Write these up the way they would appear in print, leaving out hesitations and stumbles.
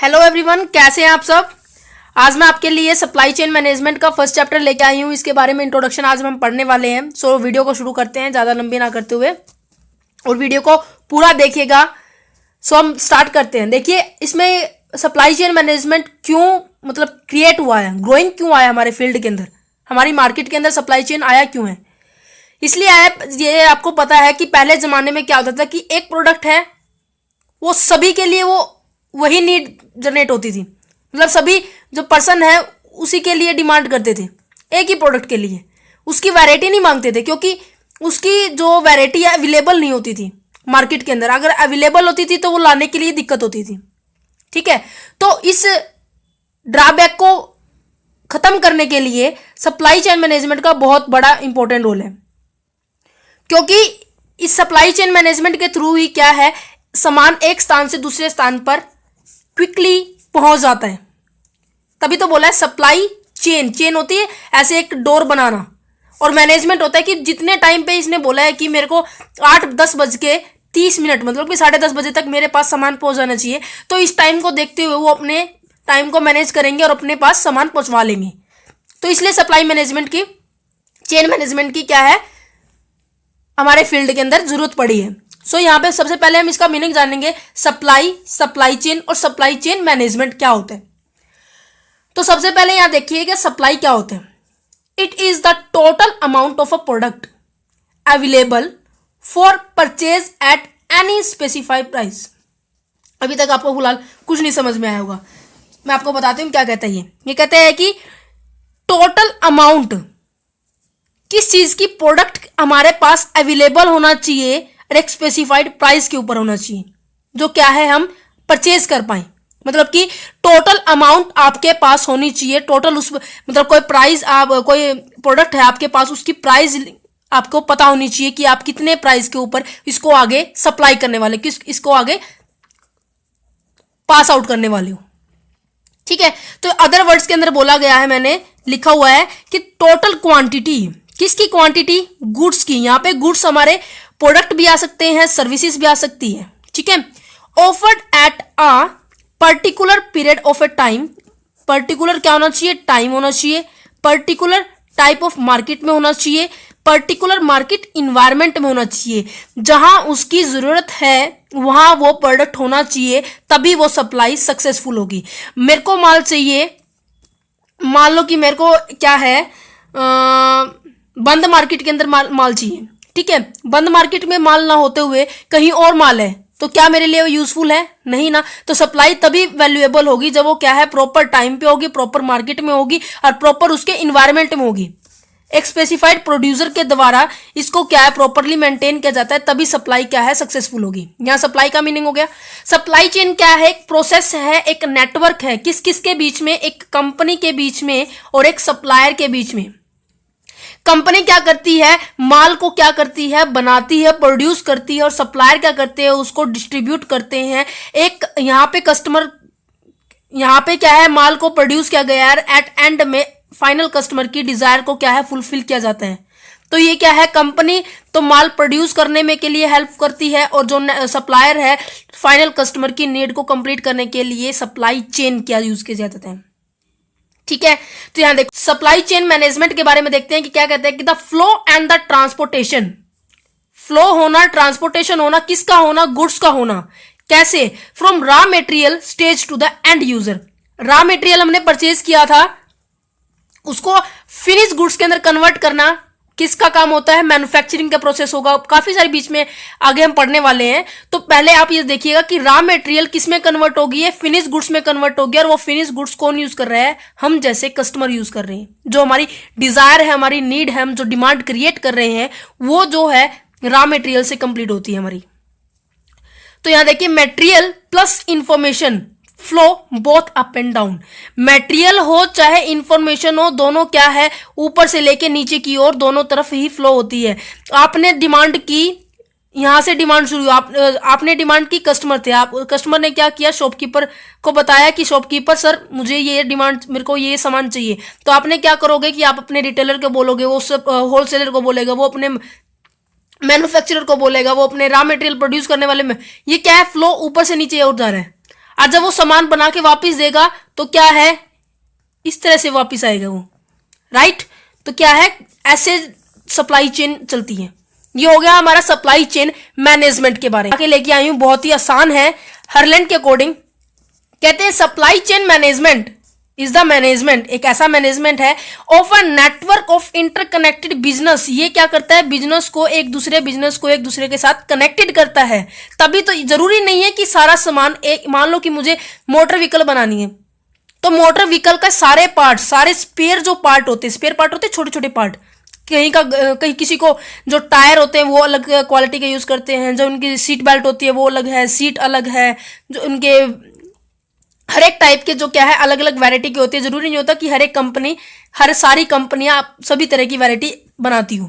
Hello everyone, कैसे हैं आप सब। आज मैं आपके लिए सप्लाई चेन मैनेजमेंट का फर्स्ट चैप्टर लेके आई हूँ। इसके बारे में इंट्रोडक्शन आज हम पढ़ने वाले हैं। सो वीडियो को शुरू करते हैं ज़्यादा लंबी ना करते हुए, और वीडियो को पूरा देखिएगा। सो हम स्टार्ट करते हैं। देखिए, इसमें सप्लाई चेन मैनेजमेंट क्यों क्रिएट हुआ है, ग्रोइंग क्यों आया हमारे फील्ड के अंदर, हमारी मार्केट के अंदर सप्लाई चेन आया क्यों है। इसलिए आया, ये आपको पता है कि पहले ज़माने में क्या होता था कि एक प्रोडक्ट है, वो सभी के लिए वही नीड जनरेट होती थी। सभी जो पर्सन है उसी के लिए डिमांड करते थे, एक ही प्रोडक्ट के लिए। उसकी वैरायटी नहीं मांगते थे, क्योंकि उसकी जो वैरायटी है अवेलेबल नहीं होती थी मार्केट के अंदर। अगर अवेलेबल होती थी तो वो लाने के लिए दिक्कत होती थी। ठीक है, तो इस ड्रॉबैक को खत्म करने के लिए सप्लाई चेन मैनेजमेंट का बहुत बड़ा इंपॉर्टेंट रोल है, क्योंकि इस सप्लाई चेन मैनेजमेंट के थ्रू ही क्या है, सामान एक स्थान से दूसरे स्थान पर क्विकली पहुंच जाता है। तभी तो बोला है सप्लाई चेन। चेन होती है ऐसे एक डोर बनाना, और मैनेजमेंट होता है कि जितने टाइम पे इसने बोला है कि मेरे को 8:10:30 मतलब कि 10:30 बजे तक मेरे पास सामान पहुंच जाना चाहिए, तो इस टाइम को देखते हुए वो अपने टाइम को मैनेज करेंगे और अपने पास सामान पहुंचवा लेंगे। तो इसलिए सप्लाई मैनेजमेंट की, चेन मैनेजमेंट की क्या है, हमारे फील्ड के अंदर जरूरत पड़ी है। सो यहाँ पे सबसे पहले हम इसका मीनिंग जानेंगे, सप्लाई चेन और सप्लाई चेन मैनेजमेंट क्या होता है। तो सबसे पहले यहाँ देखिए कि सप्लाई क्या होता है। It is the total amount of a product available for purchase at any specified price. अभी तक आपको फिलहाल कुछ नहीं समझ में आया होगा, मैं आपको बताती हूँ क्या कहता है ये कहते हैं कि टोटल अमाउंट, किस चीज की प्रोडक्ट हमारे पास अवेलेबल होना चाहिए और एक स्पेसिफाइड प्राइस के ऊपर होना चाहिए, जो क्या है हम परचेज कर पाए। मतलब कि टोटल अमाउंट आपके पास होनी चाहिए, टोटल उस कोई प्राइस, आप कोई प्रोडक्ट है आपके पास, उसकी प्राइस आपको पता होनी चाहिए कि आप कितने प्राइस के ऊपर इसको आगे सप्लाई करने वाले, इसको आगे पास आउट करने वाले हो। ठीक है, तो अदर वर्ड्स के अंदर बोला गया है, मैंने लिखा हुआ है कि टोटल क्वांटिटी, किसकी क्वांटिटी, गुड्स की। यहाँ पे गुड्स हमारे प्रोडक्ट भी आ सकते हैं, सर्विसेज भी आ सकती है। ठीक है, offered at a particular period of A time. Particular क्या होना चाहिए, टाइम होना चाहिए। पर्टिकुलर टाइप ऑफ मार्केट में होना चाहिए। पर्टिकुलर मार्केट इन्वायरमेंट में होना चाहिए। जहां उसकी जरूरत है वहां वो प्रोडक्ट होना चाहिए, तभी वो सप्लाई सक्सेसफुल होगी। मेरे को माल चाहिए, मान लो कि मेरे को क्या है, बंद मार्केट के अंदर माल चाहिए। ठीक है, बंद मार्केट में माल ना होते हुए कहीं और माल है, तो क्या मेरे लिए वो यूजफुल है, नहीं ना। तो सप्लाई तभी वैल्यूएबल होगी जब वो क्या है, प्रॉपर टाइम पे होगी, प्रॉपर मार्केट में होगी और प्रॉपर उसके इन्वायरमेंट में होगी। एक स्पेसिफाइड प्रोड्यूसर के द्वारा इसको क्या है, प्रॉपरली मेंटेन किया जाता है, तभी सप्लाई क्या है, सक्सेसफुल होगी। यहाँ सप्लाई का मीनिंग हो गया। सप्लाई चेन क्या है, एक प्रोसेस है, एक नेटवर्क है, किस किस के बीच में, एक कंपनी के बीच में और एक सप्लायर के बीच में। कंपनी क्या करती है, माल को क्या करती है, बनाती है, प्रोड्यूस करती है, और सप्लायर क्या करते हैं, उसको डिस्ट्रीब्यूट करते हैं। एक यहाँ पे कस्टमर, यहाँ पे क्या है, माल को प्रोड्यूस किया गया है, एट एंड में फाइनल कस्टमर की डिजायर को क्या है, फुलफिल किया जाता है। तो ये क्या है, कंपनी तो माल प्रोड्यूस करने में के लिए हेल्प करती है, और जो सप्लायर है फाइनल कस्टमर की नीड को कंप्लीट करने के लिए सप्लाई चेन क्या यूज किया जाता है। ठीक है, तो यहां देखो सप्लाई चेन मैनेजमेंट के बारे में देखते हैं कि क्या कहते हैं कि the flow and the transportation. Flow होना, ट्रांसपोर्टेशन होना, किसका होना, गुड्स का होना। कैसे, from raw material stage to the end user. Raw material हमने परचेज किया था, उसको फिनिश गुड्स के अंदर कन्वर्ट करना किसका काम होता है, मैन्युफैक्चरिंग का प्रोसेस होगा। काफी सारे बीच में आगे हम पढ़ने वाले हैं। तो पहले आप ये देखिएगा कि रॉ मटेरियल किस में कन्वर्ट होगी, है फिनिश गुड्स में कन्वर्ट होगी। और वो फिनिश गुड्स कौन यूज कर रहा है, हम जैसे कस्टमर यूज कर रहे हैं। जो हमारी डिजायर है, हमारी नीड है, हम जो डिमांड क्रिएट कर रहे हैं, वो जो है रॉ मटेरियल से कंप्लीट होती है हमारी। तो यहां देखिए, material plus information flow both up and down. Material हो चाहे इंफॉर्मेशन हो, दोनों क्या है, ऊपर से लेके नीचे की ओर दोनों तरफ ही फ्लो होती है। आपने डिमांड की, यहां से डिमांड शुरू, आपने डिमांड की, कस्टमर थे, आप कस्टमर ने क्या किया, शॉपकीपर को बताया कि शॉपकीपर सर मुझे ये डिमांड, मेरे को ये सामान चाहिए। तो आपने क्या करोगे कि आप अपने रिटेलर को बोलोगे, वो सब होलसेलर को बोलेगा, वो अपने मैन्युफैक्चरर को बोलेगा, वो अपने रॉ मटेरियल प्रोड्यूस करने वाले में। ये क्या है, फ्लो ऊपर से नीचे और जा रहा है। और जब वो सामान बना के वापस देगा तो क्या है, इस तरह से वापस आएगा वो, राइट। तो क्या है, ऐसे सप्लाई चेन चलती है। ये हो गया हमारा सप्लाई चेन मैनेजमेंट के बारे में। आगे लेके आई हूं, बहुत ही आसान है। हर्लैंड के अकॉर्डिंग कहते हैं supply chain management is the management, एक ऐसा मैनेजमेंट है of a network of interconnected business. ये क्या करता है, बिजनेस को एक दूसरे के साथ कनेक्टेड करता है। तभी तो जरूरी नहीं है कि सारा सामान एक, मान लो कि मुझे मोटर व्हीकल बनानी है, तो मोटर व्हीकल का सारे पार्ट, सारे स्पेयर जो पार्ट होते हैं, स्पेयर पार्ट होते हैं छोटे छोटे पार्ट, कहीं किसी को जो टायर होते हैं वो अलग क्वालिटी के यूज करते हैं, जो उनकी सीट बेल्ट होती है वो अलग है, सीट अलग है, जो उनके हर एक टाइप के जो क्या है अलग अलग वैरायटी की होती है। जरूरी नहीं होता कि हर एक कंपनी, सारी कंपनियां सभी तरह की वैरायटी बनाती हो।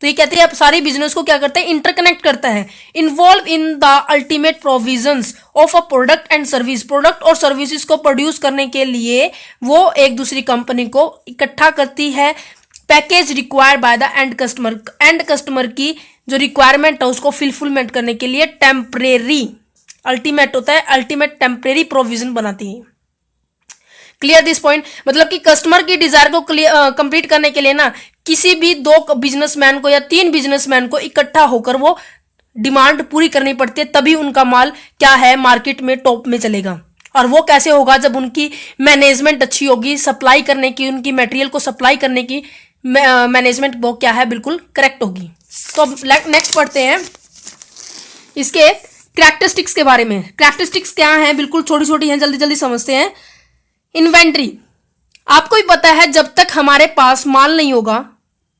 तो ये कहते हैं अब सारी बिजनेस को क्या करते हैं, इंटरकनेक्ट करता है। Involve in the ultimate provisions of a product and service, product और सर्विसेज को प्रोड्यूस करने के लिए वो एक दूसरी कंपनी को इकट्ठा करती है। Package required by the end customer की जो रिक्वायरमेंट है उसको फुलफिलमेंट करने के लिए टेम्परेरी, अल्टीमेट होता है, अल्टीमेट टेम्परेरी प्रोविजन बनाती है। क्लियर दिस पॉइंट, मतलब कि कस्टमर की डिजायर को कंप्लीट करने के लिए ना किसी भी 2 बिजनेसमैन को या 3 बिजनेसमैन को इकट्ठा होकर वो डिमांड पूरी करनी पड़ती है, तभी उनका माल क्या है मार्केट में टॉप में चलेगा। और वो कैसे होगा, जब उनकी मैनेजमेंट अच्छी होगी, सप्लाई करने की, उनकी मटेरियल को सप्लाई करने की मैनेजमेंट वो क्या है बिल्कुल करेक्ट होगी। तो अब नेक्स्ट पढ़ते हैं इसके कैरेक्टरिस्टिक्स के बारे में। कैरेक्टरिस्टिक्स क्या हैं, बिल्कुल छोटी छोटी हैं, जल्दी जल्दी समझते हैं। इन्वेंट्री, आपको भी पता है जब तक हमारे पास माल नहीं होगा,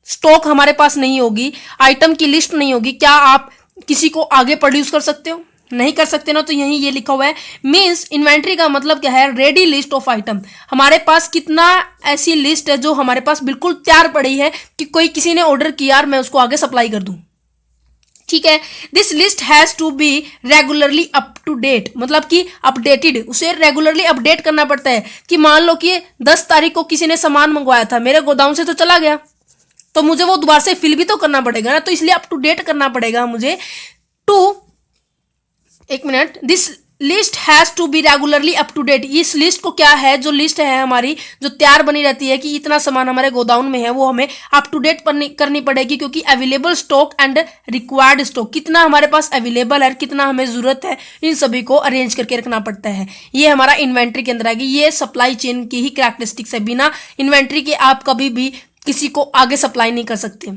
स्टॉक हमारे पास नहीं होगी, आइटम की लिस्ट नहीं होगी, क्या आप किसी को आगे प्रोड्यूस कर सकते हो? नहीं कर सकते ना। तो यही ये लिखा हुआ है, मीन्स इन्वेंट्री का मतलब क्या है, रेडी लिस्ट ऑफ आइटम। हमारे पास कितना ऐसी लिस्ट है जो हमारे पास बिल्कुल तैयार पड़ी है कि कोई किसी ने ऑर्डर किया और मैं उसको आगे सप्लाई कर दूं, ठीक है। This list has to be regularly up to date, मतलब कि अपडेटेड, उसे रेगुलरली अपडेट करना पड़ता है। कि मान लो कि 10 तारीख को किसी ने सामान मंगवाया था, मेरे गोदाम से तो चला गया, तो मुझे वो दोबारा से फिल भी तो करना पड़ेगा ना, तो इसलिए अप टू डेट करना पड़ेगा मुझे। एक minute, this list has to be regularly up to date. इस लिस्ट को क्या है, जो लिस्ट है हमारी जो तैयार बनी रहती है कि इतना सामान हमारे गोदाउन में है, वो हमें अप टू डेट करनी पड़ेगी। क्योंकि available stock and required stock, कितना हमारे पास अवेलेबल है, कितना हमें जरूरत है, इन सभी को अरेंज करके रखना पड़ता है। ये हमारा इन्वेंट्री के अंदर आएगी। ये सप्लाई चेन की ही कैरेक्टरिस्टिक्स है। बिना इन्वेंट्री के आप कभी भी किसी को आगे सप्लाई नहीं कर सकते।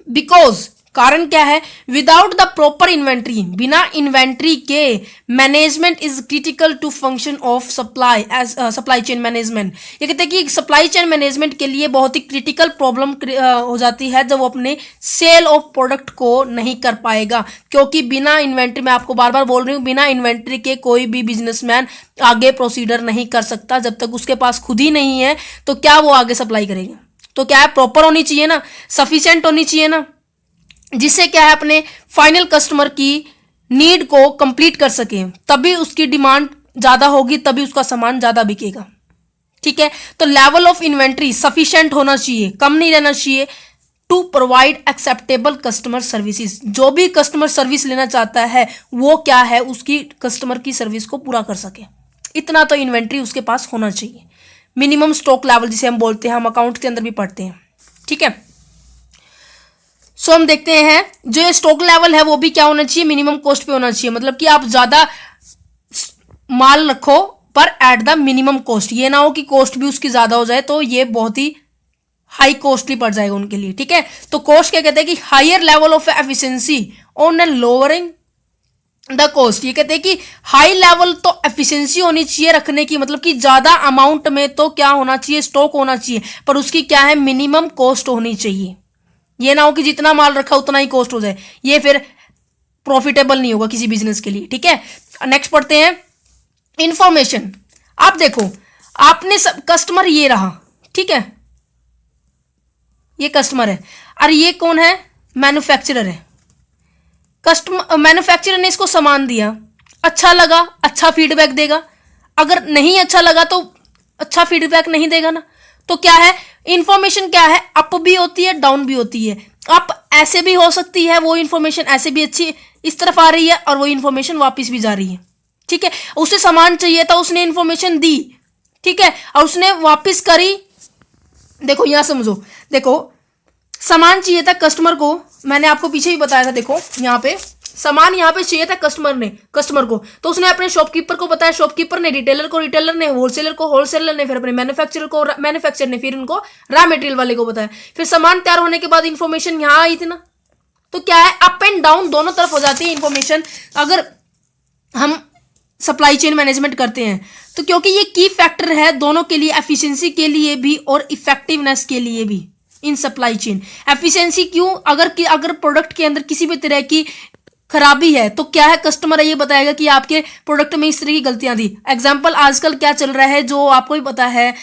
बिकॉज, कारण क्या है, विदाउट द प्रॉपर इन्वेंट्री, बिना इन्वेंट्री के management is critical to function of supply as supply chain management. ये कहते हैं कि सप्लाई चेन मैनेजमेंट के लिए बहुत ही क्रिटिकल प्रॉब्लम हो जाती है जब वो अपने सेल ऑफ प्रोडक्ट को नहीं कर पाएगा। क्योंकि बिना इन्वेंट्री, मैं आपको बार बार बोल रही हूँ, बिना इन्वेंट्री के कोई भी बिजनेसमैन आगे प्रोसीडर नहीं कर सकता। जब तक उसके पास खुद ही नहीं है तो क्या वो आगे सप्लाई करेगा? तो क्या है, प्रॉपर होनी चाहिए ना, सफिशिएंट होनी चाहिए ना, जिससे क्या है अपने फाइनल कस्टमर की नीड को कंप्लीट कर सके। तभी उसकी डिमांड ज्यादा होगी, तभी उसका सामान ज्यादा बिकेगा, ठीक है। तो लेवल ऑफ इन्वेंट्री सफिशिएंट होना चाहिए, कम नहीं रहना चाहिए। To provide acceptable customer services, जो भी कस्टमर सर्विस लेना चाहता है वो क्या है, उसकी कस्टमर की सर्विस को पूरा कर सके, इतना तो इन्वेंट्री उसके पास होना चाहिए। मिनिमम स्टॉक लेवल जिसे हम बोलते हैं, हम अकाउंट के अंदर भी पढ़ते हैं, ठीक है। सो हम देखते हैं जो ये स्टॉक लेवल है वो भी क्या होना चाहिए, मिनिमम कॉस्ट पे होना चाहिए। मतलब कि आप ज्यादा माल रखो पर एट द मिनिमम कॉस्ट, ये ना हो कि कॉस्ट भी उसकी ज्यादा हो जाए, तो ये बहुत ही हाई कॉस्टली पड़ जाएगा उनके लिए, ठीक है। तो कॉस्ट क्या कहते हैं कि higher level of efficiency on and lowering the cost. ये कहते हैं कि हाई लेवल तो एफिशिएंसी होनी चाहिए रखने की, मतलब कि ज्यादा अमाउंट में तो क्या होना चाहिए, स्टॉक होना चाहिए, पर उसकी क्या है, मिनिमम कॉस्ट होनी चाहिए। ये ना हो कि जितना माल रखा उतना ही कॉस्ट हो जाए, ये फिर प्रॉफिटेबल नहीं होगा किसी बिजनेस के लिए, ठीक है। नेक्स्ट पढ़ते हैं इंफॉर्मेशन। आप देखो, आपने सब कस्टमर ये रहा, ठीक है, ये कस्टमर है, और ये कौन है, मैन्युफैक्चरर है। कस्टमर, मैन्युफैक्चरर ने इसको सामान दिया, अच्छा लगा, अच्छा फीडबैक देगा। अगर नहीं अच्छा लगा तो अच्छा फीडबैक नहीं देगा ना। तो क्या है, इंफॉर्मेशन क्या है, अप भी होती है, डाउन भी होती है। अप ऐसे भी हो सकती है, वो इंफॉर्मेशन ऐसे भी अच्छी इस तरफ आ रही है, और वो इंफॉर्मेशन वापस भी जा रही है, ठीक है, उसे सामान चाहिए था, उसने इंफॉर्मेशन दी, ठीक है, और उसने वापस करी। देखो यहां समझो, देखो सामान चाहिए था कस्टमर को, मैंने आपको पीछे भी बताया था, देखो यहाँ पे सामान यहाँ पे चाहिए था कस्टमर को, तो उसने अपने शॉपकीपर को बताया, शॉपकीपर ने रिटेलर को, रिटेलर ने होलसेलर को, होलसेलर ने फिर अपने मैन्युफैक्चरर को, मैन्युफैक्चरर ने फिर उनको रॉ मटेरियल वाले को बताया। फिर सामान तैयार होने के बाद इंफॉर्मेशन यहाँ आई थी ना, तो क्या है, अप एंड डाउन दोनों तरफ हो जाती है इंफॉर्मेशन अगर हम सप्लाई चेन मैनेजमेंट करते हैं तो, क्योंकि ये की फैक्टर है दोनों के लिए, एफिशिएंसी के लिए भी और इफेक्टिवनेस के लिए भी इन सप्लाई चेन। एफिशिएंसी क्यों, अगर प्रोडक्ट के अंदर किसी भी तरह की खराबी है तो क्या है, कस्टमर ये बताएगा कि आपके प्रोडक्ट में इस तरह की गलतियां थी। एग्जांपल आजकल क्या चल रहा है जो आपको भी पता है,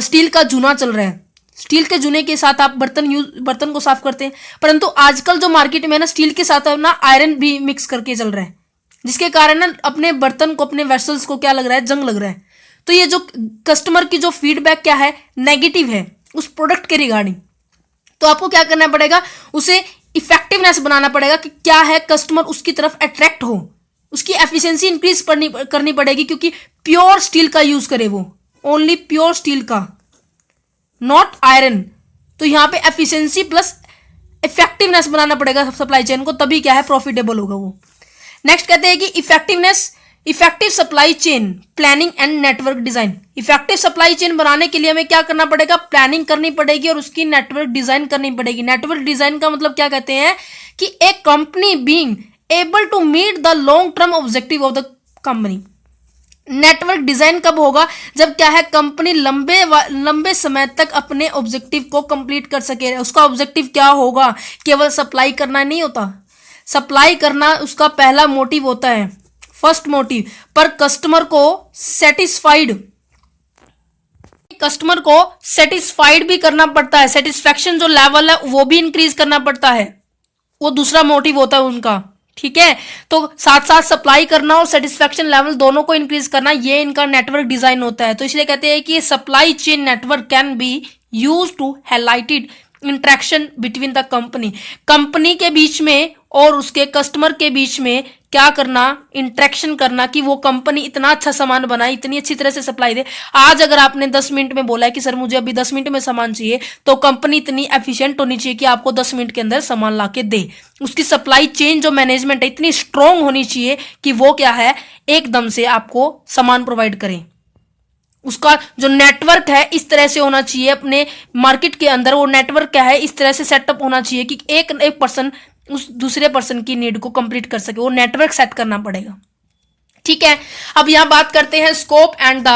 स्टील का जूना चल रहा है, स्टील के जूने के साथ आप बर्तन को साफ करते हैं, परंतु आजकल जो मार्केट में ना स्टील के साथ ना आयरन भी मिक्स करके चल रहा है, जिसके कारण ना अपने बर्तन को, अपने वेसल्स को क्या लग रहा है, जंग लग रहा है। तो ये जो कस्टमर की जो फीडबैक क्या है, नेगेटिव है उस प्रोडक्ट के रिगार्डिंग, तो आपको क्या करना पड़ेगा, उसे इफेक्टिवनेस बनाना पड़ेगा कि क्या है, कस्टमर उसकी तरफ अट्रैक्ट हो, उसकी एफिशिएंसी इंक्रीज करनी पड़ेगी, क्योंकि प्योर स्टील का यूज करे वो, ओनली प्योर स्टील का, नॉट आयरन। तो यहां पे एफिशिएंसी प्लस इफेक्टिवनेस बनाना पड़ेगा सप्लाई चेन को, तभी क्या है, प्रॉफिटेबल होगा वो। नेक्स्ट कहते हैं कि effective supply chain planning and network design. Effective supply chain बनाने के लिए हमें क्या करना पड़ेगा, प्लानिंग करनी पड़ेगी और उसकी नेटवर्क डिजाइन करनी पड़ेगी। नेटवर्क डिजाइन का मतलब क्या कहते हैं कि एक company being able to meet the long term objective of the company. Network design कब होगा, जब क्या है, कंपनी लंबे समय तक अपने ऑब्जेक्टिव को कंप्लीट कर सके। उसका ऑब्जेक्टिव क्या होगा, केवल सप्लाई करना नहीं होता, सप्लाई करना उसका पहला मोटिव होता है, फर्स्ट मोटिव, पर कस्टमर को सेटिस्फाइड भी करना पड़ता है, सेटिस्फैक्शन जो लेवल है वो भी इंक्रीज करना पड़ता है, वो दूसरा मोटिव होता है उनका, ठीक है। तो साथ साथ सप्लाई करना और सेटिस्फैक्शन लेवल दोनों को इंक्रीज करना, ये इनका नेटवर्क डिजाइन होता है। तो इसलिए कहते हैं कि supply chain network can be use to highlighted interaction between the company के बीच में और उसके कस्टमर के बीच में क्या करना, इंटरेक्शन करना, कि वो कंपनी इतना अच्छा सामान बनाए, इतनी अच्छी तरह से सप्लाई दे। आज अगर आपने 10 मिनट में बोला है कि सर मुझे अभी 10 मिनट में सामान चाहिए, तो कंपनी इतनी एफिशिएंट होनी चाहिए कि आपको 10 मिनट के अंदर सामान ला के दे। उसकी सप्लाई चेन जो मैनेजमेंट है इतनी स्ट्रांग होनी चाहिए कि वो क्या है, एकदम से आपको सामान प्रोवाइड करें। उसका जो नेटवर्क है इस तरह से होना चाहिए, अपने मार्केट के अंदर वो नेटवर्क क्या है, इस तरह से सेटअप होना चाहिए कि एक पर्सन उस दूसरे पर्सन की नीड को कंप्लीट कर सके, वो नेटवर्क सेट करना पड़ेगा, ठीक है। अब यहां बात करते हैं स्कोप एंड द